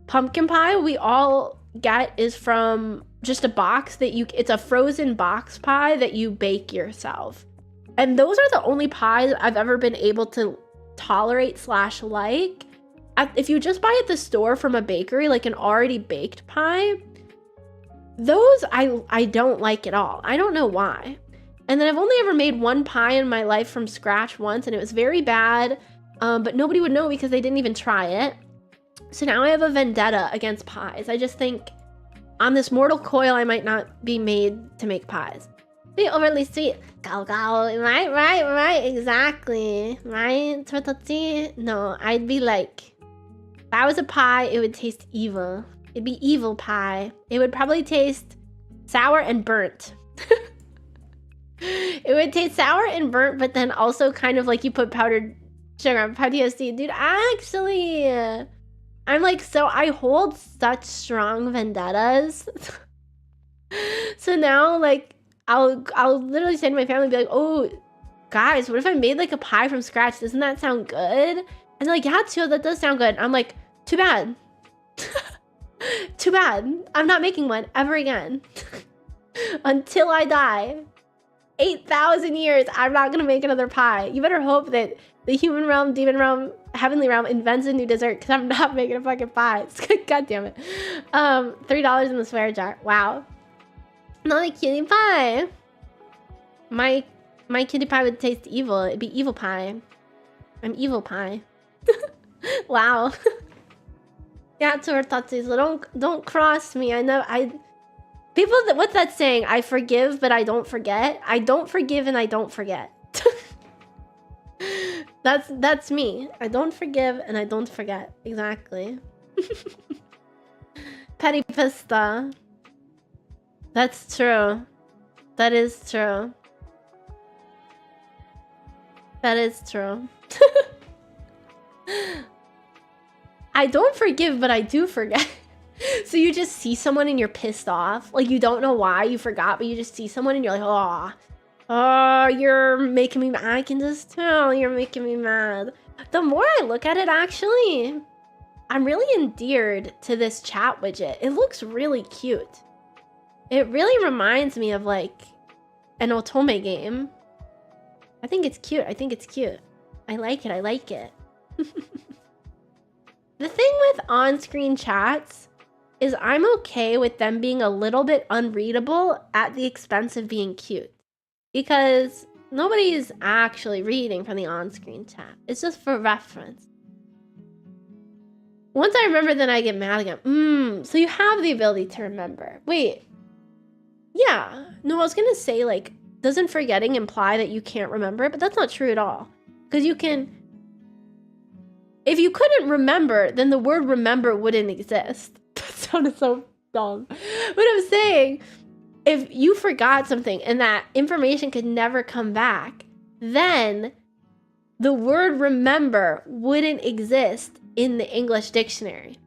Speaker 1: pumpkin pie we all get is from just a box that it's a frozen box pie that you bake yourself. And those are the only pies I've ever been able to tolerate / like. If you just buy at the store from a bakery, like an already baked pie, those I don't like at all. I don't know why. And then I've only ever made one pie in my life from scratch once, and it was very bad, but nobody would know because they didn't even try it. So now I have a vendetta against pies. I just think on this mortal coil, I might not be made to make pies. Be overly sweet. Go. Right, exactly. Right, Tortotsi? No, I'd be like, if I was a pie, it would taste evil. It'd be evil pie. It would probably taste sour and burnt. It would taste sour and burnt, but then also kind of like you put powdered sugar on PTSD. Dude, actually, I'm like, so I hold such strong vendettas. So now, like, I'll literally say to my family, be like, oh, guys, what if I made like a pie from scratch? Doesn't that sound good? And they're like, yeah, Chio, that does sound good. I'm like, too bad. Too bad. I'm not making one ever again. Until I die. 8,000 years, I'm not gonna make another pie. You better hope that the human realm, demon realm, heavenly realm invents a new dessert, because I'm not making a fucking pie. God damn it. $3 in the swear jar. Wow. Not a cutie pie. My cutie pie would taste evil. It'd be evil pie. I'm evil pie. Wow. Yeah, Tsurutatsu, so don't cross me. I know people what's that saying? I forgive, but I don't forget. I don't forgive and I don't forget. That's me. I don't forgive and I don't forget. Exactly. Petty pista. That's true. That is true. That is true. I don't forgive, but I do forget. So you just see someone and you're pissed off. Like, you don't know why you forgot, but you just see someone and you're like, oh, you're making me mad. I can just tell you're making me mad. The more I look at it, actually, I'm really endeared to this chat widget. It looks really cute. It really reminds me of like an otome game. I think it's cute. I think it's cute. I like it. I like it. The thing with on-screen chats is I'm okay with them being a little bit unreadable at the expense of being cute. Because nobody's actually reading from the on-screen chat. It's just for reference. Once I remember, then I get mad again. So you have the ability to remember. Wait. Yeah. No, I was going to say, like, doesn't forgetting imply that you can't remember it? But that's not true at all. Because you can... If you couldn't remember, then the word remember wouldn't exist. That sounded so dumb. But I'm saying, if you forgot something and that information could never come back, then the word remember wouldn't exist in the English dictionary.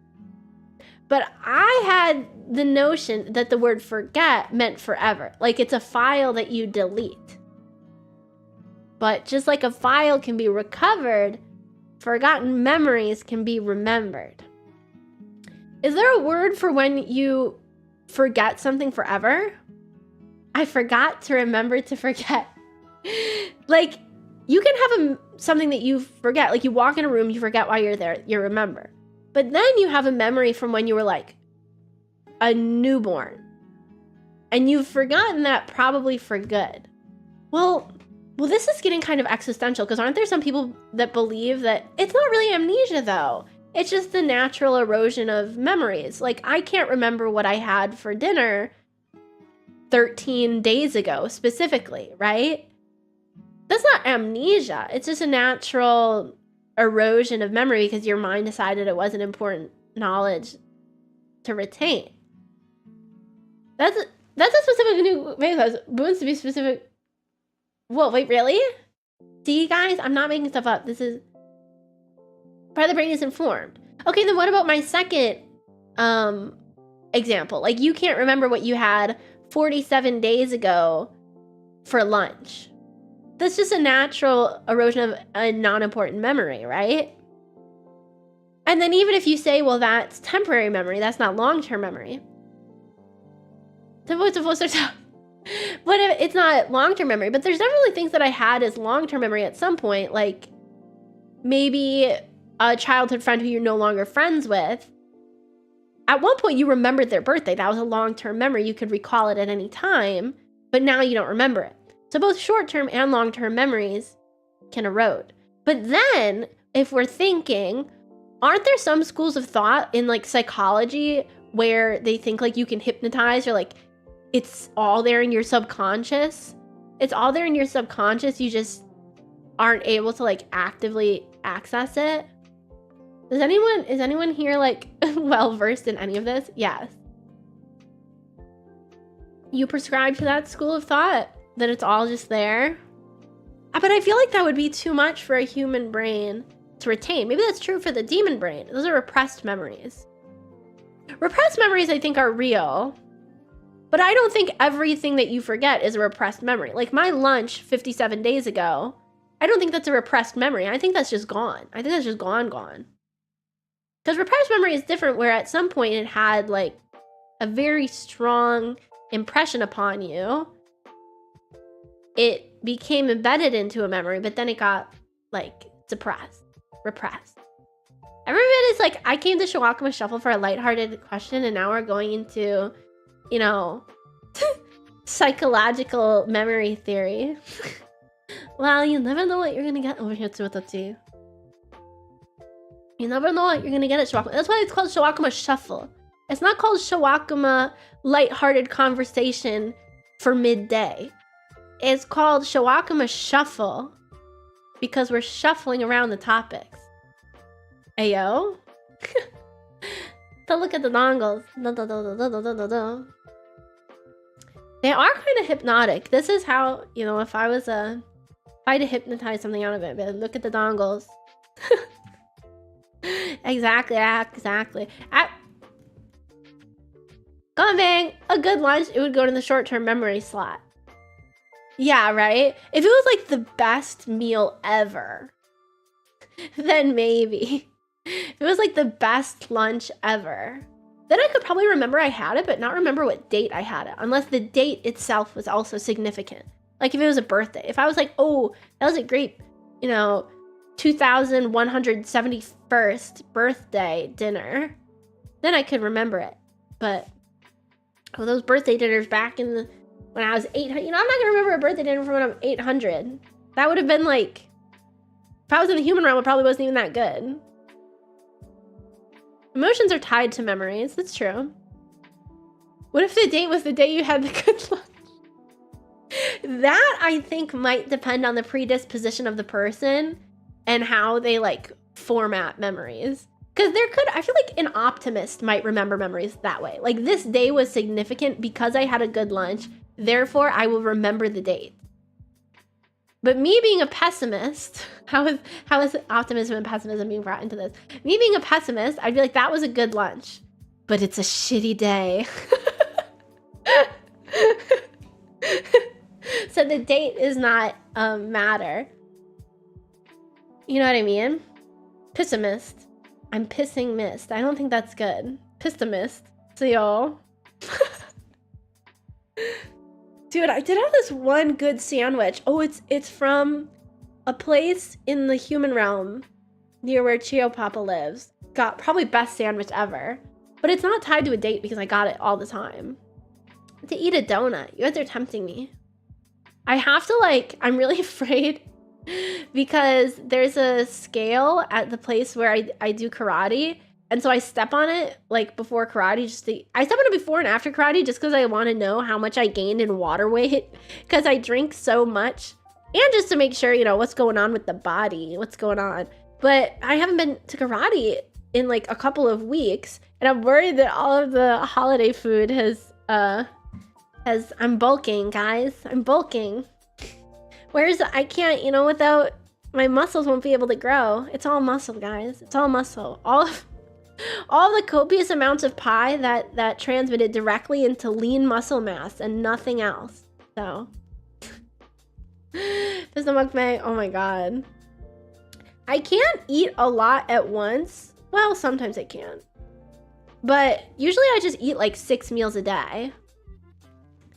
Speaker 1: But I had the notion that the word forget meant forever. Like it's a file that you delete. But just like a file can be recovered, forgotten memories can be remembered. Is there a word for when you forget something forever? I forgot to remember to forget. Like, you can have something that you forget. Like, you walk in a room, you forget why you're there, you remember. But then you have a memory from when you were, like, a newborn. And you've forgotten that probably for good. Well, this is getting kind of existential, because aren't there some people that believe that it's not really amnesia, though? It's just the natural erosion of memories. Like, I can't remember what I had for dinner 13 days ago, specifically, right? That's not amnesia. It's just a natural erosion of memory because your mind decided it wasn't important knowledge to retain. That's a specific new because boons to be specific. Whoa, wait, really? See, guys, I'm not making stuff up. This is part of the brain is informed. Okay, then what about my second example? Like, you can't remember what you had 47 days ago for lunch. That's just a natural erosion of a non-important memory, right? And then even if you say, well, that's temporary memory, that's not long-term memory. But it's not long-term memory, but there's definitely things that I had as long-term memory at some point, like maybe a childhood friend who you're no longer friends with. At one point, you remembered their birthday. That was a long-term memory. You could recall it at any time, but now you don't remember it. So both short-term and long-term memories can erode. But then, if we're thinking, aren't there some schools of thought in like psychology where they think like you can hypnotize or like it's all there in your subconscious? It's all there in your subconscious. You just aren't able to like actively access it. Is anyone here like well versed in any of this? Yes. You prescribe to that school of thought that it's all just there? But I feel like that would be too much for a human brain to retain. Maybe that's true for the demon brain. Those are repressed memories. Repressed memories, I think, are real. But I don't think everything that you forget is a repressed memory. Like my lunch 57 days ago, I don't think that's a repressed memory. I think that's just gone. I think that's just gone. Because repressed memory is different, where at some point it had like a very strong impression upon you. It became embedded into a memory, but then it got like suppressed, repressed. Everybody's like, I came to Shouakuma Shuffle for a lighthearted question, and now we're going into, you know, psychological memory theory. Well, you never know what you're gonna get over here, Tsurutatsu. You never know what you're gonna get at Shouakuma. That's why it's called Shouakuma Shuffle. It's not called Shouakuma lighthearted conversation for midday. It's called Shouakuma Shuffle because we're shuffling around the topics. Ayo? Don't look at the dongles. They are kind of hypnotic. This is how, you know, if I had to hypnotize something out of it, but look at the dongles. Exactly. Bang, a good lunch, it would go to the short-term memory slot. Yeah, right? If it was like the best meal ever, then maybe. If it was like the best lunch ever, then I could probably remember I had it, but not remember what date I had it, unless the date itself was also significant. Like if it was a birthday. If I was like, oh, that was a great, you know, 2171st birthday dinner, then I could remember it. But those birthday dinners back in the, when I was 800, you know, I'm not gonna remember a birthday dinner from when I'm 800. That would have been like, if I was in the human realm, it probably wasn't even that good. Emotions are tied to memories. That's true. What if the date was the day you had the good lunch? That, I think, might depend on the predisposition of the person and how they, like, format memories. Because there could, I feel like an optimist might remember memories that way. Like, this day was significant because I had a good lunch. Therefore, I will remember the date. But me being a pessimist, how is optimism and pessimism being brought into this? Me being a pessimist, I'd be like, that was a good lunch, but it's a shitty day. So the date is not a matter. You know what I mean? Pessimist. I'm pissing mist. I don't think that's good. Pessimist. So y'all. Dude, I did have this one good sandwich. Oh, it's from a place in the human realm near where Chio Papa lives. Got probably best sandwich ever. But it's not tied to a date because I got it all the time. To eat a donut. You guys are tempting me. I have to, like, I'm really afraid because there's a scale at the place where I do karate. And so I step on it, like, before karate, I step on it before and after karate just because I want to know how much I gained in water weight because I drink so much. And just to make sure, you know, what's going on with the body, what's going on. But I haven't been to karate in, like, a couple of weeks. And I'm worried that all of the holiday food I'm bulking, guys. I'm bulking. I can't, you know, without, my muscles won't be able to grow. It's all muscle, guys. It's all muscle. All the copious amounts of pie that transmitted directly into lean muscle mass and nothing else. So, this is a mukbang. Oh my god. I can't eat a lot at once. Well, sometimes I can. But usually I just eat like 6 meals a day.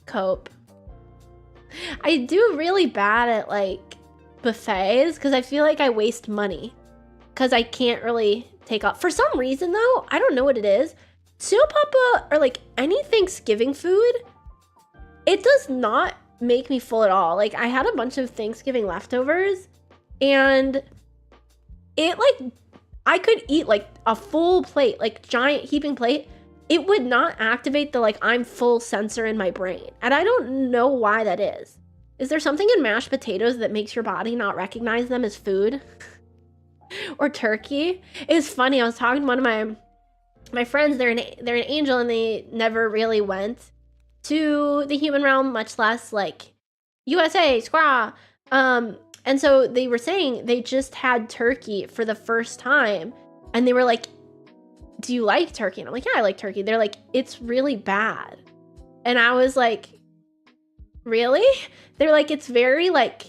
Speaker 1: Cope. I do really bad at like buffets because I feel like I waste money because I can't really take off. For some reason though, I don't know what it is. Chio Papa or like any Thanksgiving food, it does not make me full at all. Like I had a bunch of Thanksgiving leftovers and it like, I could eat like a full plate, like giant heaping plate. It would not activate the like I'm full sensor in my brain. And I don't know why that is. Is there something in mashed potatoes that makes your body not recognize them as food? Or turkey? It's funny, I was talking to one of my friends, they're an angel and they never really went to the human realm, much less like USA, squaw. And so they were saying they just had turkey for the first time and they were like, do you like turkey? And I'm like, yeah, I like turkey. They're like, it's really bad. And I was like, really? They're like, it's very like,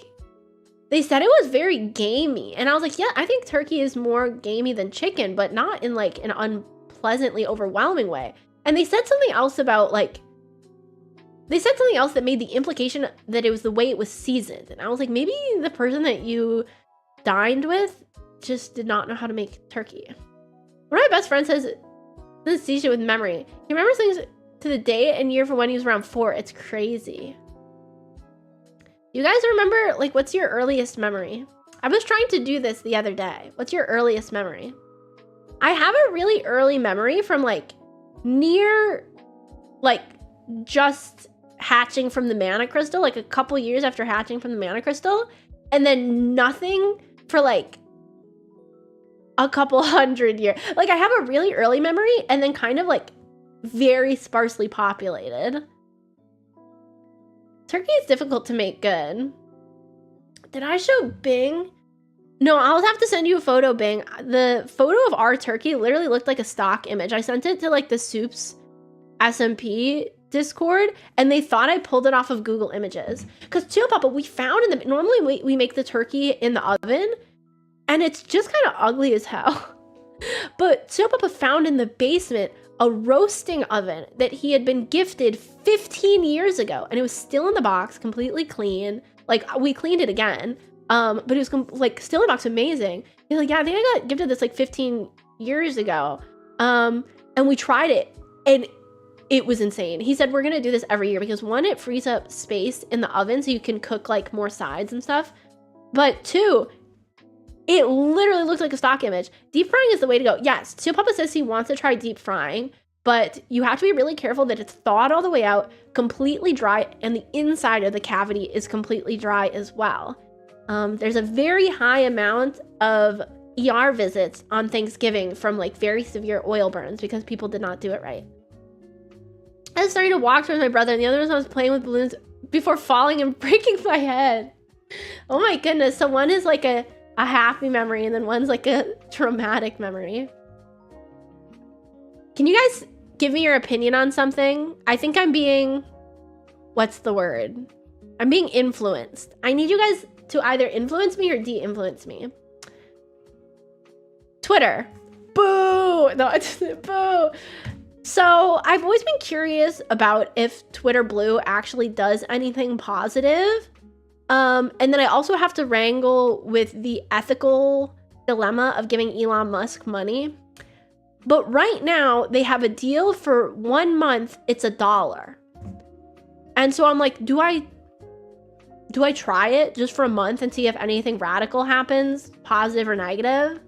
Speaker 1: they said it was very gamey. And I was like, yeah, I think turkey is more gamey than chicken, but not in like an unpleasantly overwhelming way. And they said something else about like, they said something else that made the implication that it was the way it was seasoned. And I was like, maybe the person that you dined with just did not know how to make turkey. One of my best friends says synesthesia with memory. He remembers things to the day and year from when he was around 4. It's crazy. You guys remember, like, what's your earliest memory? I was trying to do this the other day. What's your earliest memory? I have a really early memory from like near like just hatching from the mana crystal, like a couple years after hatching from the mana crystal, and then nothing for like a couple 100 years. Like I have a really early memory and then kind of like very sparsely populated. Turkey is difficult to make good. Did I show Bing? No, I'll have to send you a photo, Bing. The photo of our turkey literally looked like a stock image. I sent it to like the Soups SMP Discord and they thought I pulled it off of Google Images. Because Chio Papa, we found in the, normally we make the turkey in the oven and it's just kind of ugly as hell. But Chio Papa found in the basement a roasting oven that he had been gifted 15 years ago. And it was still in the box, completely clean. Like we cleaned it again. But it was like still in the box, amazing. He's like, yeah, I think I got gifted this like 15 years ago. And we tried it and it was insane. He said, we're going to do this every year because one, it frees up space in the oven so you can cook like more sides and stuff. But two, it literally looks like a stock image. Deep frying is the way to go. Yes, Chio Papa says he wants to try deep frying, but you have to be really careful that it's thawed all the way out, completely dry, and the inside of the cavity is completely dry as well. There's a very high amount of ER visits on Thanksgiving from like very severe oil burns because people did not do it right. I was starting to walk towards my brother and the other one I was playing with balloons before falling and breaking my head. Oh my goodness. So one is like a happy memory and then one's like a traumatic memory. Can you guys give me your opinion on something? I think I'm being, what's the word? I'm being influenced. I need you guys to either influence me or de-influence me. Twitter. Boo! No, it's boo. So I've always been curious about if Twitter Blue actually does anything positive. And then I also have to wrangle with the ethical dilemma of giving Elon Musk money. But right now they have a deal for 1 month. It's $1. And so I'm like, do I try it just for a month and see if anything radical happens, positive or negative?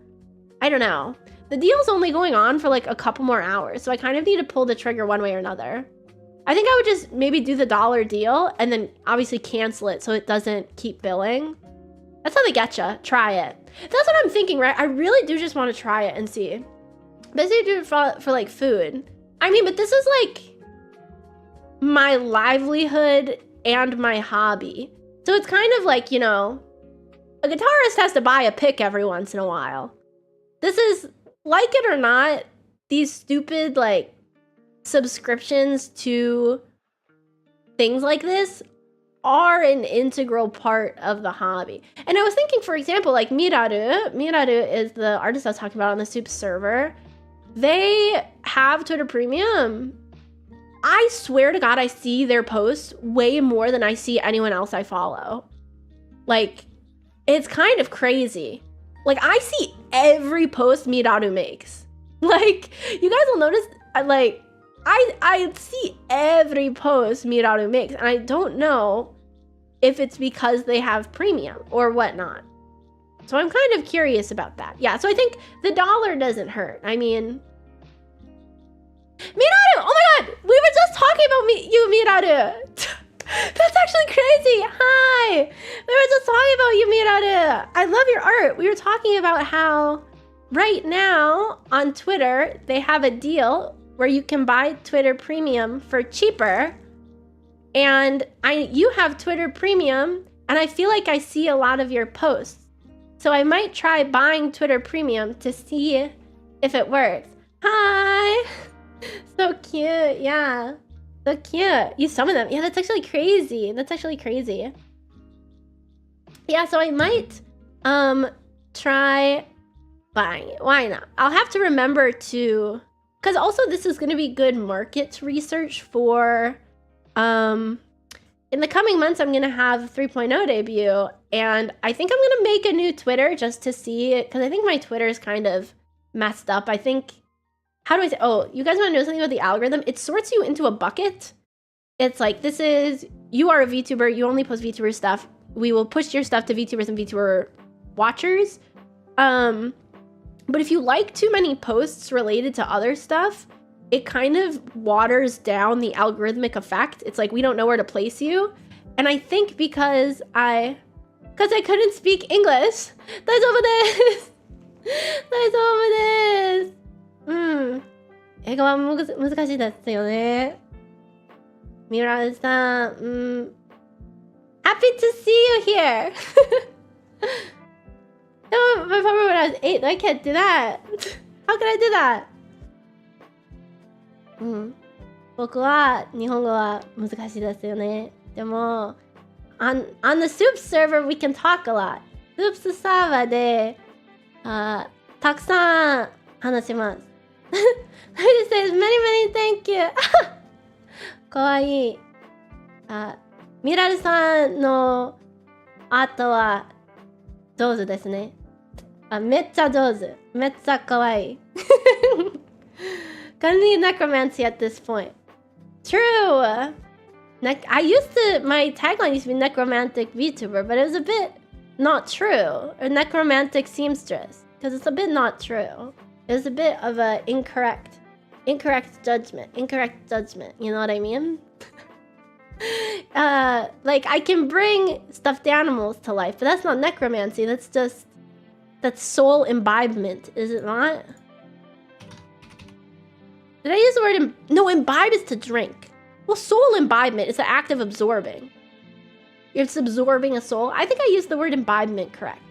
Speaker 1: I don't know. The deal's only going on for like a couple more hours, so I kind of need to pull the trigger one way or another. I think I would just maybe do the $1 deal and then obviously cancel it so it doesn't keep billing. That's how they get you. Try it. That's what I'm thinking, right? I really do just want to try it and see. Basically do it for like food. I mean, but this is like my livelihood and my hobby. So it's kind of like, you know, a guitarist has to buy a pick every once in a while. This is, like it or not, these stupid like subscriptions to things like this are an integral part of the hobby. And I was thinking, for example, like Miraru is the artist I was talking about on the Soup server. They have Twitter Premium. I swear to God, I see their posts way more than I see anyone else I follow. Like, it's kind of crazy. Like, I see every post Miraru makes. Like, you guys will notice, like, I see every post Miraru makes, and I don't know if it's because they have premium or whatnot. So I'm kind of curious about that. Yeah, so I think the $1 doesn't hurt. I mean, Miraru! Oh my God! We were just talking about you, Miraru! That's actually crazy! Hi! We were just talking about you, Miraru! I love your art! We were talking about how right now on Twitter, they have a deal where you can buy Twitter Premium for cheaper. And you have Twitter Premium, and I feel like I see a lot of your posts. So I might try buying Twitter Premium to see if it works. Hi! So cute, yeah. So cute. You summon them. Yeah, that's actually crazy. That's actually crazy. Yeah, so I might try buying it. Why not? I'll have to remember to, because also this is going to be good market research for, in the coming months, I'm going to have a 3.0 debut, and I think I'm going to make a new Twitter just to see it, because I think my Twitter is kind of messed up. I think, how do I say, oh, you guys want to know something about the algorithm? It sorts you into a bucket. It's like, you are a VTuber, you only post VTuber stuff. We will push your stuff to VTubers and VTuber watchers. And But if you like too many posts related to other stuff, it kind of waters down the algorithmic effect. It's like we don't know where to place you. And I think because I couldn't speak English. 大丈夫です。大丈夫です。英語は難しいですよね。ミラさん、Happy to see you here! No, but remember when I was 8, I can't do that. How can I do that? 僕は日本語は難しいですよね。でも、on the soup server we can talk a lot. Soup サーバーで、たくさん話します。I just say many thank you. かわいい。ミラルさんのアートは上手ですね。めっちゃ上手。めっちゃかわいい。Gonna need necromancy at this point. True. My tagline used to be necromantic VTuber, but it was a bit not true. Or necromantic seamstress, because it's a bit not true. It was a bit of a incorrect judgment. You know what I mean? Like I can bring stuffed animals to life, but that's not necromancy. That's soul imbibement, is it not? Did I use the word no, imbibe is to drink. Well, soul imbibement is the act of absorbing. It's absorbing a soul. I think I used the word imbibement correct.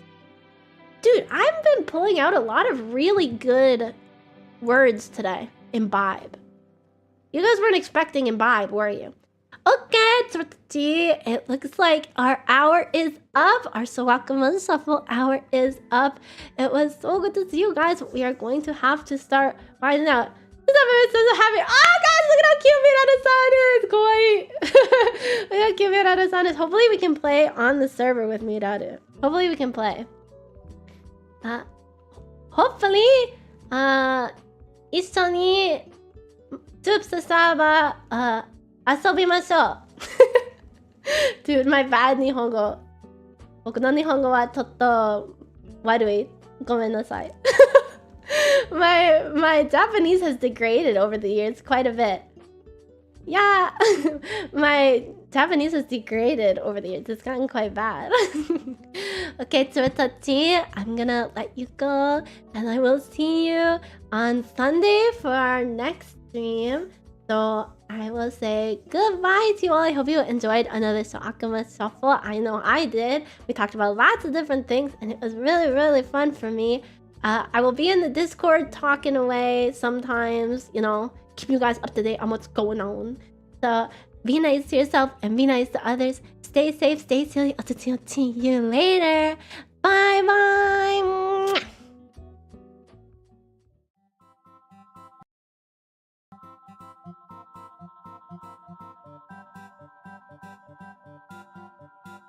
Speaker 1: Dude, I've been pulling out a lot of really good words today. Imbibe. You guys weren't expecting imbibe, were you? Okay, it looks like our hour is up. Our Shouakuma Shuffle hour is up. It was so good to see you guys. We are going to have to start finding out. Oh guys, look at how cute Miraru-san is! Kawaii! Look how cute Miraru-san is. Hopefully we can play on the server with Miraru. Hopefully we can play. Hopefully, 一緒にスープスサーバー遊びましょう。Dude, my bad 日本語。僕の日本語はちょっと悪い。ごめんなさい。My Japanese has degraded over the years quite a bit. Yeah, my Japanese has degraded over the years. It's gotten quite bad. Okay, Tsuratachi, I'm gonna let you go, and I will see you on Sunday for our next stream. So I will say goodbye to you all. I hope you enjoyed another Shouakuma Shuffle. I know I did. We talked about lots of different things, and it was really fun for me. I will be in the Discord talking away sometimes, you know, keep you guys up to date on what's going on. So be nice to yourself and be nice to others. Stay safe, stay silly. I'll see you later. Bye.